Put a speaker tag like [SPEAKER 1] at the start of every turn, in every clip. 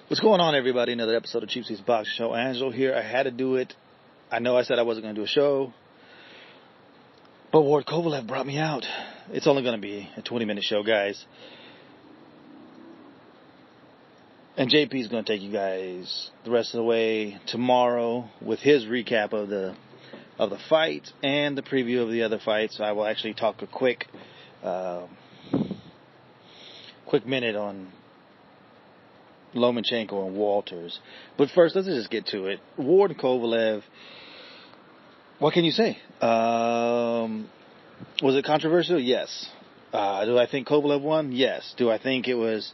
[SPEAKER 1] What's going on, everybody? Another episode of Cheap Seats Boxing Show. Angelo here. I had to do it. I know I said I wasn't going to do a show, but Ward Kovalev brought me out. It's only going to be a 20-minute show, guys. And JP's going to take you guys the rest of the way tomorrow with his recap of the fight and the preview of the other fights. I will actually talk a quick minute on Lomachenko and Walters. But first, let's just get to it. Ward Kovalev, what can you say? Was it controversial? Yes. Do I think Kovalev won? Yes. Do I think it was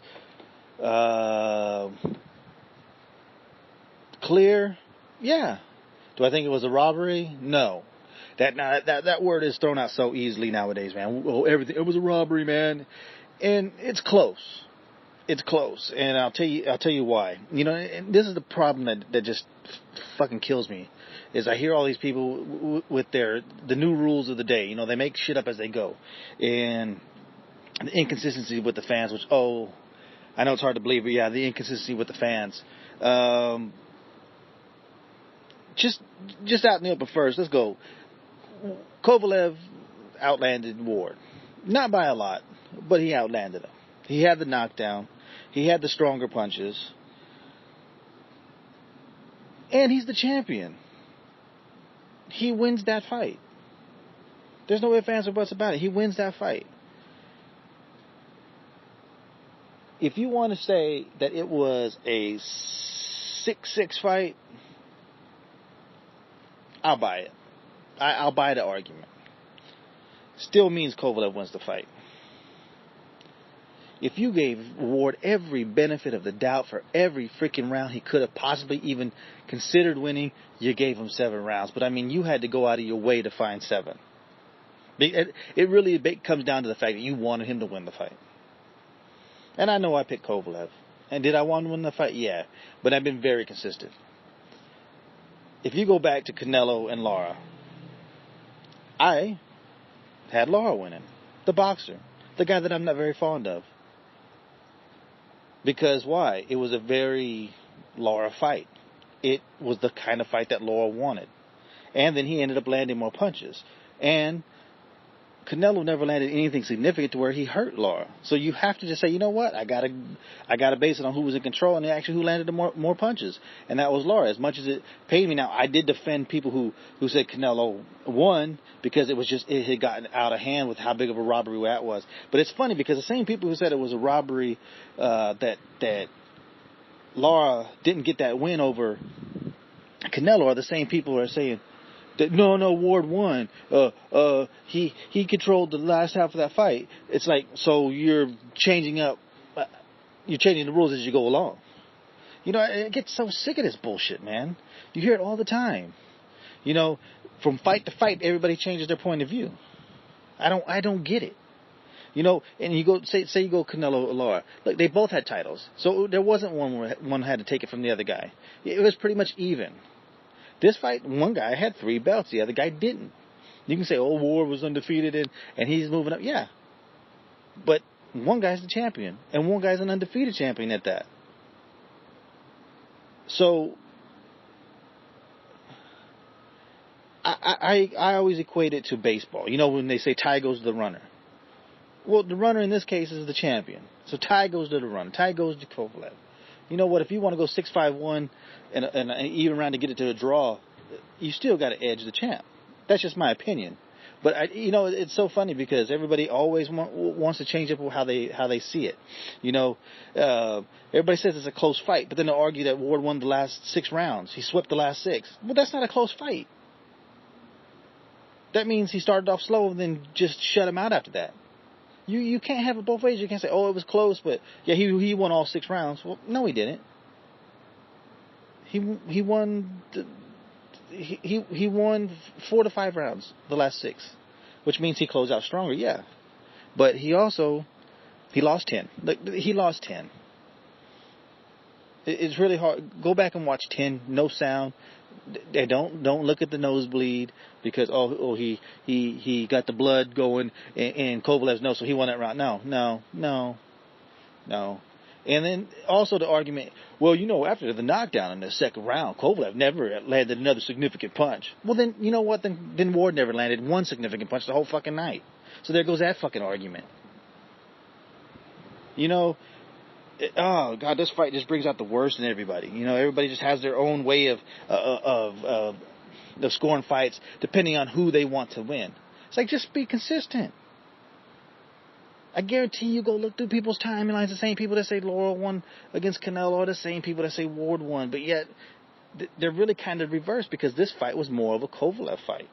[SPEAKER 1] clear? Yeah. Do I think it was a robbery? No. That word is thrown out so easily nowadays, man. Oh, everything, it was a robbery, man. And it's close. It's close, and I'll tell you why. You know, and this is the problem that just fucking kills me, is I hear all these people with the new rules of the day. You know, they make shit up as they go, and the inconsistency with the fans. Which, I know it's hard to believe, but yeah, the inconsistency with the fans. Just out in the open first. Let's go. Kovalev outlanded Ward, not by a lot, but he outlanded him. He had the knockdown. He had the stronger punches. And he's the champion. He wins that fight. There's no ifs, ands, or buts about it. He wins that fight. If you want to say that it was a 6-6 fight, I'll buy it. I'll buy the argument. Still means Kovalev wins the fight. If you gave Ward every benefit of the doubt for every freaking round he could have possibly even considered winning, you gave him 7 rounds. But, I mean, you had to go out of your way to find 7. It really comes down to the fact that you wanted him to win the fight. And I know I picked Kovalev. And did I want him to win the fight? Yeah. But I've been very consistent. If you go back to Canelo and Lara, I had Lara winning. The boxer. The guy that I'm not very fond of. Because why? It was a very Lara fight. It was the kind of fight that Lara wanted. And then he ended up landing more punches. And Canelo never landed anything significant to where he hurt Lara. So you have to just say, you know what? I gotta base it on who was in control and actually who landed the more punches. And that was Lara. As much as it paid me now, I did defend people who said Canelo won because it had gotten out of hand with how big of a robbery that was. But it's funny because the same people who said it was a robbery that Lara didn't get that win over Canelo are the same people who are saying no, Ward won. He controlled the last half of that fight. It's like, so you're changing the rules as you go along. You know, I get so sick of this bullshit, man. You hear it all the time. You know, from fight to fight, everybody changes their point of view. I don't get it. You know, and you go say you go Canelo Lara. Look, they both had titles, so there wasn't one where one had to take it from the other guy. It was pretty much even. This fight, one guy had 3 belts, the other guy didn't. You can say, Ward was undefeated and he's moving up. Yeah. But one guy's the champion, and one guy's an undefeated champion at that. So, I always equate it to baseball. You know, when they say tie goes to the runner. Well, the runner in this case is the champion. So tie goes to the runner. Tie goes to Kovalev. You know what? If you want to go 6-5-1 and an even round to get it to a draw, you still got to edge the champ. That's just my opinion. But it's so funny because everybody always wants to change up how they see it. You know, everybody says it's a close fight, but then they'll argue that Ward won the last 6 rounds. He swept the last 6. Well, that's not a close fight. That means he started off slow and then just shut him out after that. You can't have it both ways. You can't say, it was close, but yeah, he won all 6 rounds. Well, no, he didn't. He won he won 4 to 5 rounds, the last 6, which means he closed out stronger. Yeah, but he lost 10. He lost 10. It's really hard. Go back and watch 10. No sound. They don't look at the nosebleed because he got the blood going and Kovalev's no, so he won that round. No. And then also the argument, well, after the knockdown in the second round, Kovalev never landed another significant punch. Well, then, you know what? Then Ward never landed one significant punch the whole fucking night. So there goes that fucking argument. Oh, God, this fight just brings out the worst in everybody. Everybody just has their own way of scoring fights depending on who they want to win. It's like, just be consistent. I guarantee you go look through people's timelines, the same people that say Laura won against Canelo are the same people that say Ward won, but yet they're really kind of reversed because this fight was more of a Kovalev fight.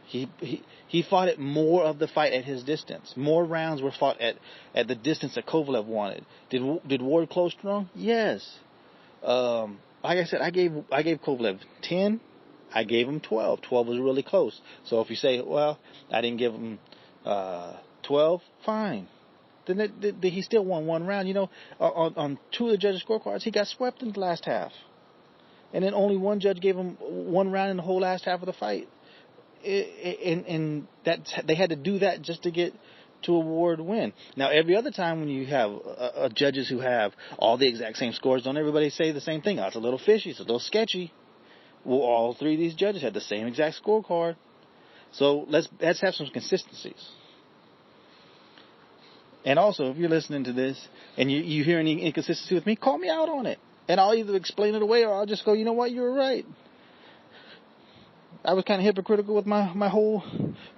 [SPEAKER 1] He fought at more of the fight at his distance. More rounds were fought at the distance that Kovalev wanted. Did Ward close strong? Yes. Like I said, I gave Kovalev 10. I gave him 12. 12 was really close. So if you say, well, I didn't give him 12, fine. Then he still won one round. On two of the judges' scorecards, he got swept in the last half. And then only one judge gave him one round in the whole last half of the fight. And that they had to do that just to get to a Ward win. Now, every other time when you have judges who have all the exact same scores, don't everybody say the same thing? Oh, it's a little fishy, it's a little sketchy. Well, all three of these judges had the same exact scorecard. So let's have some consistencies. And also, if you're listening to this and you hear any inconsistency with me, call me out on it. And I'll either explain it away or I'll just go, you know what, you were right. I was kind of hypocritical with my whole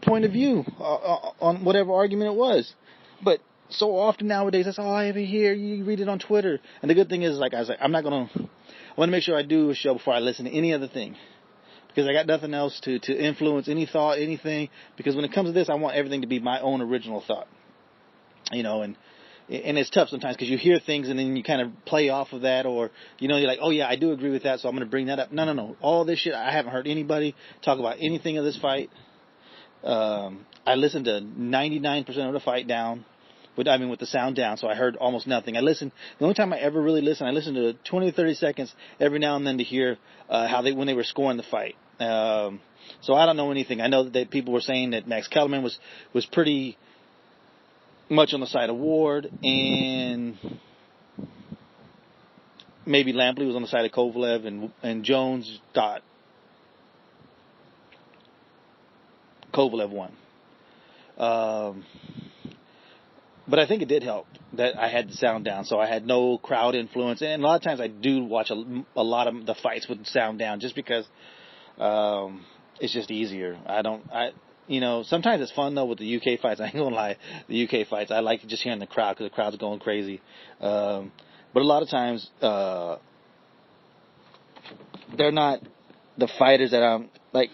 [SPEAKER 1] point of view on whatever argument it was. But so often nowadays, that's all I ever hear. You read it on Twitter. And the good thing is, like I said, I want to make sure I do a show before I listen to any other thing. Because I got nothing else to influence any thought, anything. Because when it comes to this, I want everything to be my own original thought. And it's tough sometimes because you hear things and then you kind of play off of that, or, you're like, oh yeah, I do agree with that, so I'm going to bring that up. No. All this shit, I haven't heard anybody talk about anything of this fight. I listened to 99% of the fight down, with the sound down, so I heard almost nothing. The only time I ever really listened, I listened to 20 to 30 seconds every now and then to hear when they were scoring the fight. So I don't know anything. I know that people were saying that Max Kellerman was pretty much on the side of Ward, and maybe Lampley was on the side of Kovalev, and Jones thought Kovalev won. But I think it did help that I had the sound down, so I had no crowd influence. And a lot of times I do watch a lot of the fights with the sound down just because it's just easier. Sometimes it's fun, though, with the UK fights. I ain't gonna lie. The UK fights, I like just hearing the crowd because the crowd's going crazy. But a lot of times, they're not the fighters that I'm, like,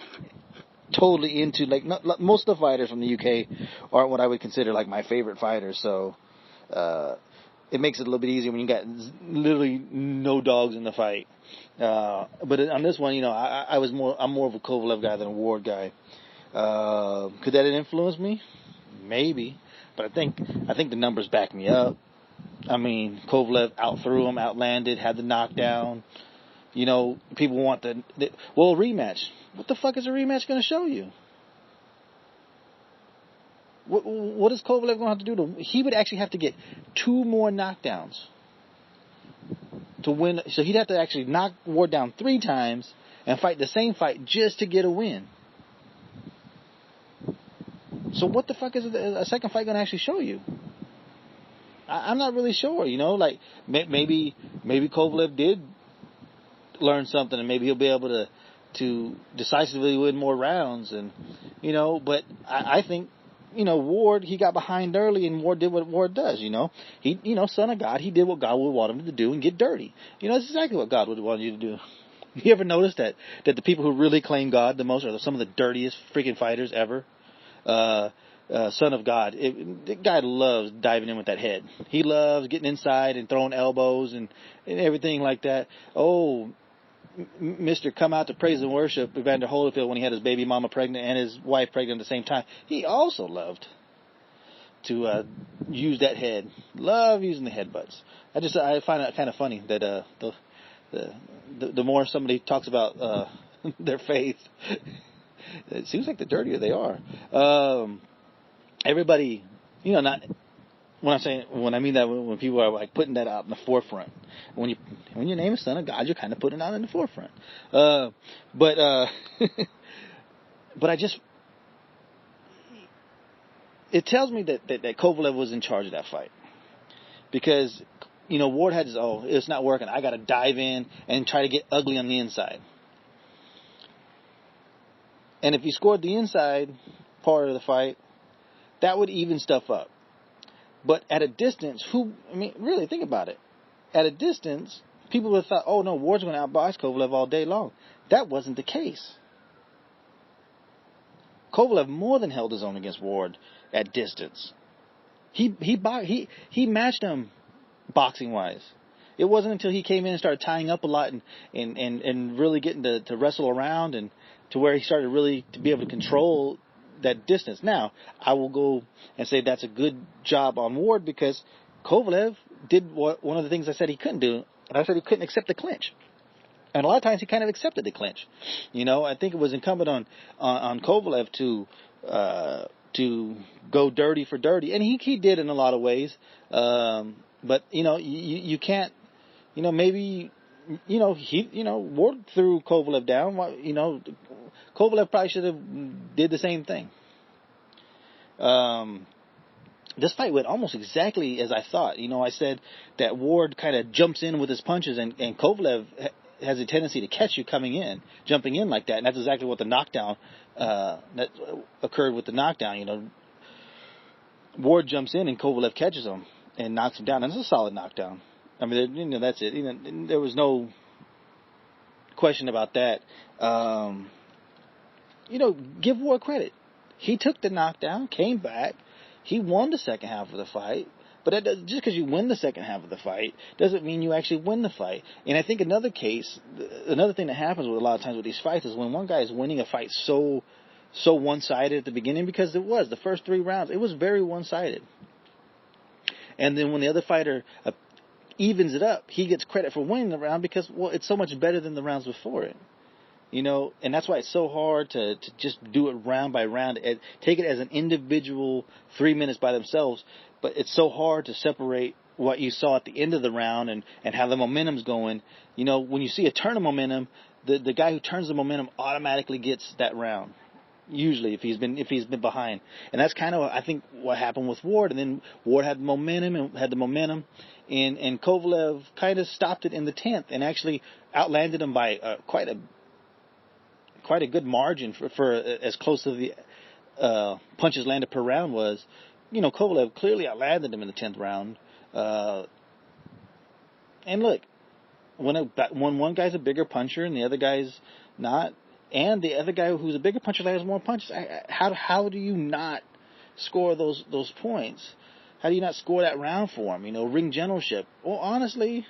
[SPEAKER 1] totally into. Like, most of the fighters from the UK aren't what I would consider, like, my favorite fighters. So, it makes it a little bit easier when you got literally no dogs in the fight. But on this one, I'm more of a Kovalev guy than a Ward guy. Could that influence me? Maybe, but I think the numbers back me up. Kovalev outthrew him, outlanded, had the knockdown. People want a rematch. What the fuck is a rematch going to show you? What is Kovalev going to have to do he would actually have to get 2 more knockdowns to win. So he'd have to actually knock Ward down 3 times and fight the same fight just to get a win. So what the fuck is a second fight going to actually show you? I'm not really sure, like maybe Kovalev did learn something and maybe he'll be able to decisively win more rounds, and but I think Ward, he got behind early and Ward did what Ward does, he son of God, he did what God would want him to do and get dirty. That's exactly what God would want you to do. You ever notice that the people who really claim God the most are some of the dirtiest freaking fighters ever? Son of God. The guy loves diving in with that head. He loves getting inside and throwing elbows and everything like that. Oh, Mr. Come Out to Praise and Worship, Evander Holyfield, when he had his baby mama pregnant and his wife pregnant at the same time, he also loved to use that head. Love using the headbutts. I find it kind of funny that the more somebody talks about their faith, it seems like the dirtier they are. Everybody, when I mean that, when people are like putting that out in the forefront, when your name is Son of God, you're kind of putting it out in the forefront. But I just, it tells me that Kovalev was in charge of that fight, because Ward had his, it's not working, I got to dive in and try to get ugly on the inside. And if he scored the inside part of the fight, that would even stuff up. But at a distance, really think about it. At a distance, people would have thought, oh no, Ward's going to outbox Kovalev all day long. That wasn't the case. Kovalev more than held his own against Ward at distance. He matched him boxing wise. It wasn't until he came in and started tying up a lot and really getting to wrestle around and to where he started really to be able to control that distance. Now, I will go and say that's a good job on Ward, because Kovalev did one of the things I said he couldn't do, and I said he couldn't accept the clinch. And a lot of times he kind of accepted the clinch. I think it was incumbent on Kovalev to go dirty for dirty, and he did in a lot of ways. But you can't, maybe Ward threw Kovalev down. Kovalev probably should have did the same thing. This fight went almost exactly as I thought. I said that Ward kind of jumps in with his punches, and Kovalev has a tendency to catch you jumping in like that, and that's exactly what the knockdown that occurred with the knockdown. Ward jumps in and Kovalev catches him and knocks him down, and it's a solid knockdown. I mean, that's it. There was no question about that. Give Ward credit. He took the knockdown, came back, he won the second half of the fight. But just because you win the second half of the fight doesn't mean you actually win the fight. And I think another thing that happens with a lot of times with these fights is when one guy is winning a fight so one-sided at the beginning, because it was the first 3 rounds, it was very one-sided. And then when the other fighter evens it up, he gets credit for winning the round because, it's so much better than the rounds before it. And that's why it's so hard to just do it round by round and take it as an individual 3 minutes by themselves. But it's so hard to separate what you saw at the end of the round and how the momentum's going. When you see a turn of momentum, the guy who turns the momentum automatically gets that round. Usually, if he's been behind, and that's kind of, I think, what happened with Ward. And then Ward had the momentum, and Kovalev kind of stopped it in the 10th and actually outlanded him by quite a good margin for as close to the punches landed per round was. Kovalev clearly outlanded him in the 10th round. And look, when one guy's a bigger puncher and the other guy's not, and the other guy who's a bigger puncher lands more punches, how do you not score those points? How do you not score that round for him? Ring generalship. Well, honestly,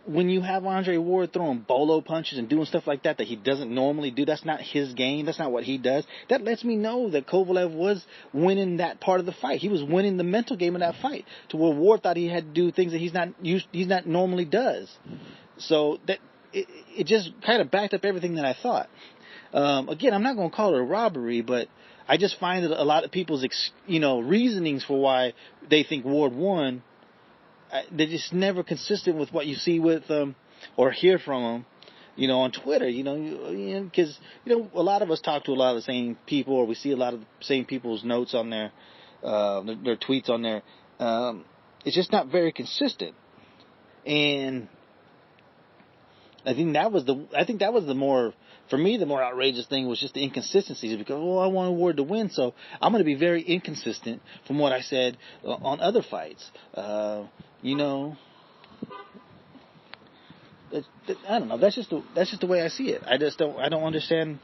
[SPEAKER 1] when you have Andre Ward throwing bolo punches and doing stuff like that he doesn't normally do, that's not his game. That's not what he does. That lets me know that Kovalev was winning that part of the fight. He was winning the mental game of that fight, to where Ward thought he had to do things that he's not normally does. So that it just kind of backed up everything that I thought. Again, I'm not going to call it a robbery, but I just find that a lot of people's reasonings for why they think Ward won, they're just never consistent with what you see with them or hear from them, on Twitter, because, a lot of us talk to a lot of the same people, or we see a lot of the same people's notes on their tweets on there. It's just not very consistent. And I think that was the more, for me, the more outrageous thing was just the inconsistencies, because, I want Ward to win, so I'm going to be very inconsistent from what I said on other fights. I don't know. That's just the way I see it. I don't understand.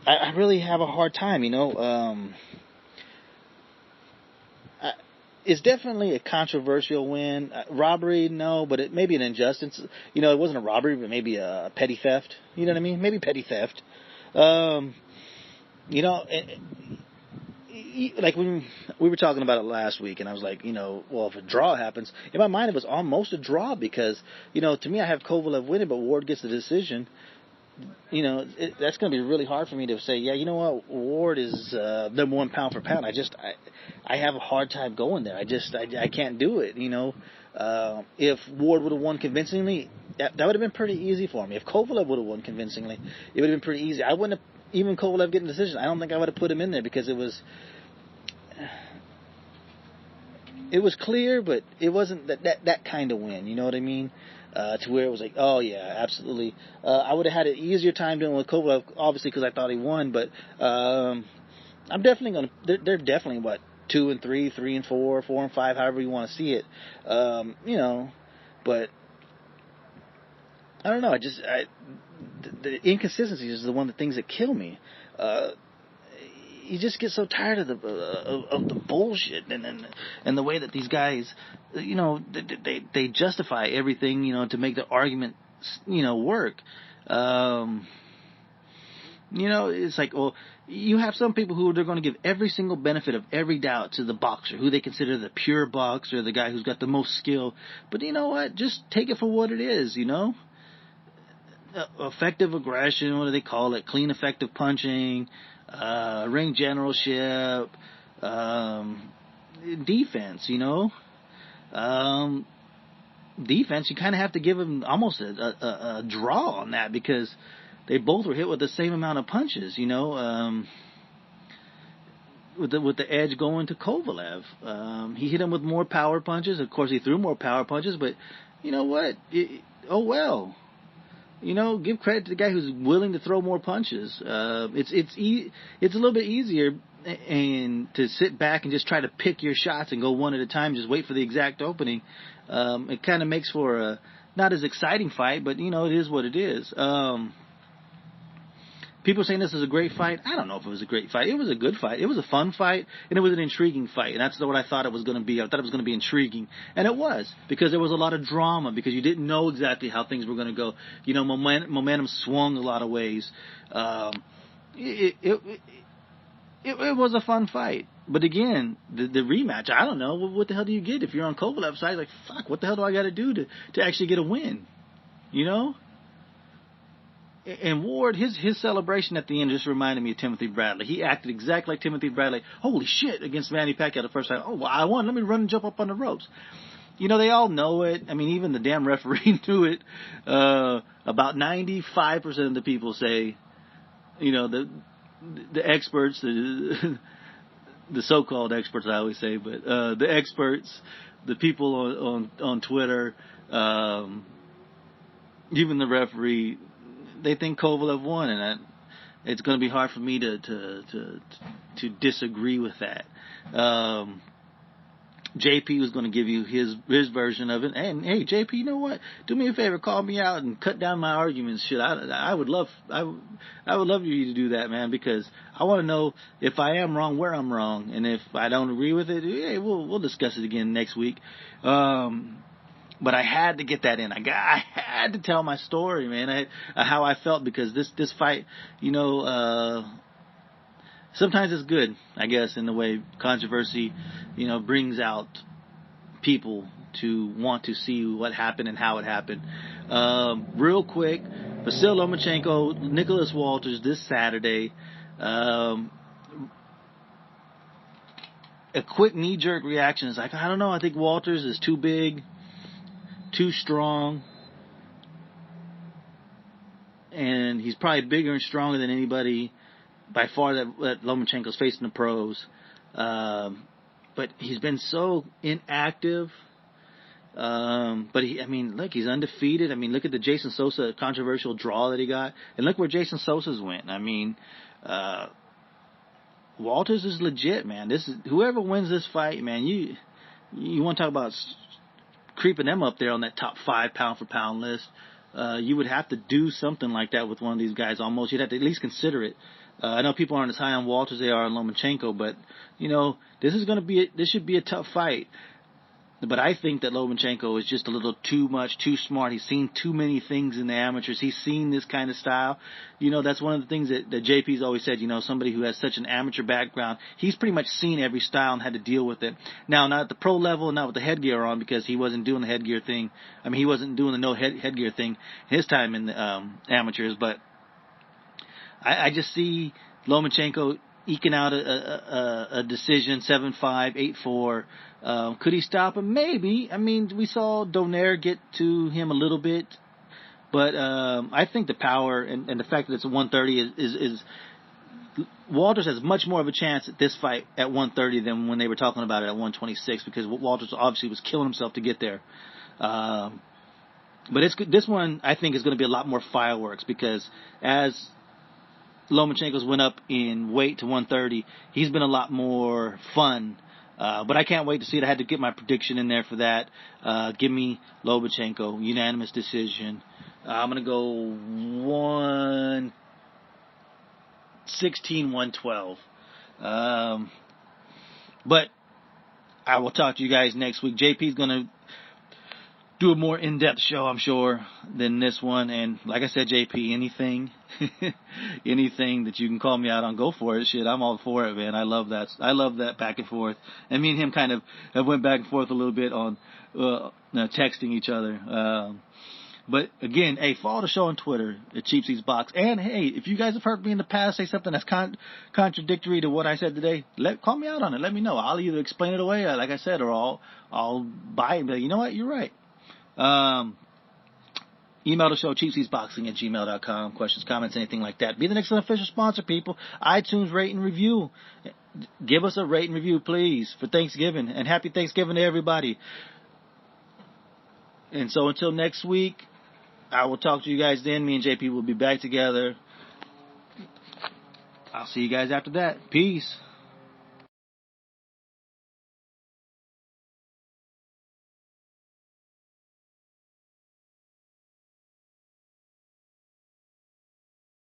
[SPEAKER 1] I really have a hard time, It's definitely a controversial win. Robbery, no, but it may be an injustice. It wasn't a robbery, but maybe a petty theft. You know what I mean? Maybe petty theft. Like when we were talking about it last week, and I was like, if a draw happens, in my mind it was almost a draw, because, to me, I have Kovalev winning, but Ward gets the decision. that's going to be really hard for me to say, yeah, you know what, Ward is number one pound for pound. I have a hard time going there. I can't do it. If Ward would have won convincingly, that would have been pretty easy for me. If Kovalev would have won convincingly, it would have been pretty easy. I wouldn't have, even Kovalev getting the decision, I don't think I would have put him in there because it was clear, but it wasn't that kind of win. You know what I mean? To where it was like, oh yeah, absolutely. I would have had an easier time doing with Kovalev, obviously, because I thought he won. But I'm definitely gonna. They're definitely 2 and 3, 3 and 4, 4 and 5, however you want to see it. But I don't know. The inconsistencies is one of the things that kill me. You just get so tired of the bullshit and the way that these guys, they justify everything, to make the argument, work. It's like, well, you have some people who they're going to give every single benefit of every doubt to the boxer, who they consider the pure boxer, the guy who's got the most skill. But you know what? Just take it for what it is, effective aggression, what do they call it? Clean, effective punching, ring generalship, defense, defense, you kind of have to give them almost a draw on that because they both were hit with the same amount of punches, with the edge going to Kovalev. He hit him with more power punches. Of course, he threw more power punches, but you know what? Oh well. Give credit to the guy who's willing to throw more punches. It's a little bit easier and to sit back and just try to pick your shots and go one at a time, just wait for the exact opening. It kind of makes for a not as exciting fight, but it is what it is. People saying this is a great fight. I don't know if it was a great fight. It was a good fight. It was a fun fight, and it was an intriguing fight. And that's what I thought it was going to be. I thought it was going to be intriguing. And it was, because there was a lot of drama, because you didn't know exactly how things were going to go. Momentum swung a lot of ways. It was a fun fight. But again, the rematch, I don't know. What the hell do you get if you're on Kovalev's side? Like, fuck, what the hell do I got to do to actually get a win? And Ward, his celebration at the end just reminded me of Timothy Bradley. He acted exactly like Timothy Bradley. Holy shit, against Manny Pacquiao the first time. Oh, well, I won. Let me run and jump up on the ropes. They all know it. I mean, even the damn referee knew it. About 95% of the people say, the experts, the so-called experts, I always say, but the experts, the people on Twitter, even the referee, they think Kovalev won, and it's going to be hard for me to disagree with that. JP was going to give you his version of it, and hey, JP, you know what? Do me a favor, call me out and cut down my arguments. Shit, I would love you to do that, man, because I want to know if I am wrong, where I'm wrong, and if I don't agree with it, hey, we'll discuss it again next week. But I had to get that in. I had to tell my story, man. How I felt, because this fight, sometimes it's good, I guess, in the way controversy, brings out people to want to see what happened and how it happened. Real quick, Vasyl Lomachenko, Nicholas Walters this Saturday. A quick knee-jerk reaction is like, I don't know, I think Walters is too big, too strong, and he's probably bigger and stronger than anybody by far that Lomachenko's faced in the pros. But he's been so inactive. But look, he's undefeated. Look at the Jason Sosa controversial draw that he got, and look where Jason Sosa's went. Walters is legit, man. Whoever wins this fight, man. You want to talk about creeping them up there on that top 5 pound for pound list. You would have to do something like that with one of these guys. Almost, you'd have to at least consider it. I know people aren't as high on Walters as they are on Lomachenko, but this should be a tough fight. But I think that Lomachenko is just a little too much, too smart. He's seen too many things in the amateurs. He's seen this kind of style. That's one of the things that JP's always said, somebody who has such an amateur background, he's pretty much seen every style and had to deal with it. Now, not at the pro level, not with the headgear on, because he wasn't doing the headgear thing. He wasn't doing the no headgear thing his time in the amateurs, but I just see Lomachenko eking out a decision, 7-5, 8-4. Could he stop him? Maybe. I mean, we saw Donaire get to him a little bit, but I think the power and the fact that it's a 130 is Walters has much more of a chance at this fight at 130 than when they were talking about it at 126, because Walters obviously was killing himself to get there. But this one, I think, is going to be a lot more fireworks, because as Lomachenko's went up in weight to 130, he's been a lot more fun. But I can't wait to see it. I had to get my prediction in there for that. Give me Lomachenko, unanimous decision. I'm going to go 116-112. But I will talk to you guys next week. JP's going to do a more in-depth show, I'm sure, than this one. And like I said, JP, anything that you can call me out on, go for it. Shit, I'm all for it, man. I love that. I love that back and forth. And me and him kind of have went back and forth a little bit on texting each other. But again, hey, follow the show on Twitter at Cheap Seats Box. And hey, if you guys have heard me in the past say something that's contradictory to what I said today, call me out on it. Let me know. I'll either explain it away, like I said, or I'll buy it and be like, you know what, you're right. Email the show, cheapseatsboxing@gmail.com. Questions, comments, anything like that. Be the next official sponsor, people. iTunes, rate and review. Give us a rate and review, please, for Thanksgiving. And happy Thanksgiving to everybody. And so until next week, I will talk to you guys then. Me and JP will be back together. I'll see you guys after that. Peace.